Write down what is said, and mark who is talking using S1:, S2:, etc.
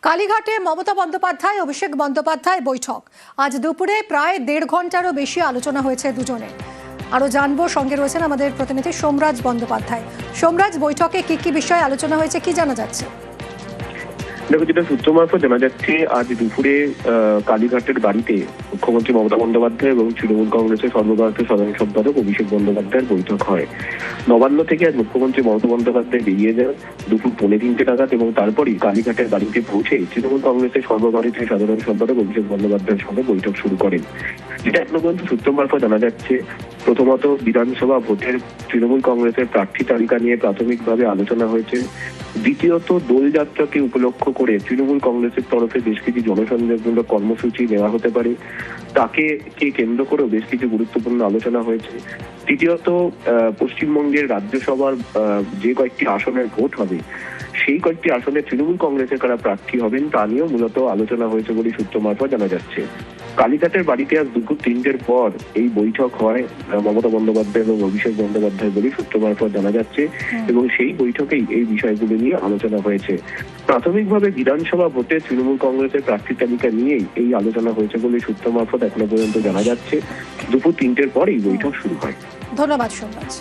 S1: কালীঘাটে মমতা বন্দ্যোপাধ্যায় অভিষেক বন্দ্যোপাধ্যায় বৈঠক। আজ দুপুরে প্রায় 1.5 ঘন্টারও বেশি আলোচনা হয়েছে দুজনে। আরো জানবো, সঙ্গে রয়েছেন আমাদের প্রতিনিধি সোমরাজ বন্দ্যোপাধ্যায়। সোমরাজ, বৈঠকে কি কি বিষয়ে আলোচনা হয়েছে, কি জানা যাচ্ছে?
S2: দেখো, যেটা সূত্র মারফত জানা যাচ্ছে, আজ দুপুরে কালীঘাটের বাড়িতে মুখ্যমন্ত্রী মমতা বন্দ্যোপাধ্যায় এবং তৃণমূল কংগ্রেসের সর্বভারতীয় সাধারণ সম্পাদক অভিষেক বন্দ্যোপাধ্যায়ের বৈঠক হয়। নবান্ন থেকে আজ মুখ্যমন্ত্রী মমতা বন্দ্যোপাধ্যায় বেরিয়ে যান দুপুর 2:45 নাগাদ এবং তারপরই কালীঘাটের বাড়িতে পৌঁছে তৃণমূল কংগ্রেসের সর্বভারতীয় সাধারণ সম্পাদক অভিষেক বন্দ্যোপাধ্যায়ের সঙ্গে বৈঠক শুরু করেন। যেটা এখনো পর্যন্ত সূত্র মারফত জানা যাচ্ছে, প্রথমত বিধানসভা ভোটের তৃণমূল কংগ্রেসের প্রার্থী তালিকা নিয়ে প্রাথমিকভাবে আলোচনা হয়েছে। দ্বিতীয়ত, দোলযাত্রাকে উপলক্ষ করে তৃণমূল কংগ্রেসের তরফে বেশ কিছু জনসংযোগমূলক কর্মসূচি নেওয়া হতে পারে, তাকে কেন্দ্র করেও বেশ কিছু গুরুত্বপূর্ণ আলোচনা হয়েছে। তৃতীয়ত, পশ্চিমবঙ্গের রাজ্যসভার যে কয়েকটি আসনের ভোট হবে, সেই কয়েকটি আসনে তৃণমূল কংগ্রেসের কারা প্রার্থী হবেন তা নিয়েও মূলত আলোচনা হয়েছে বলে সূত্র মারফত জানা যাচ্ছে। কালীঘাটের বাড়িতে আজ দুপুর 3টের পর এই বৈঠক হয় মমতা বন্দ্যোপাধ্যায় এবং অভিষেক বন্দ্যোপাধ্যায় বলে সূত্র মারফত জানা যাচ্ছে, এবং সেই বৈঠকেই এই বিষয়গুলো নিয়ে আলোচনা হয়েছে। প্রাথমিকভাবে বিধানসভা ভোটে তৃণমূল কংগ্রেসের প্রার্থী তালিকা নিয়েই এই আলোচনা হয়েছে বলে সূত্র মারফত এখনো পর্যন্ত জানা যাচ্ছে। দুপুর 3টের পর এই বৈঠক শুরু হয়।
S1: ধন্যবাদ সোমরাজ।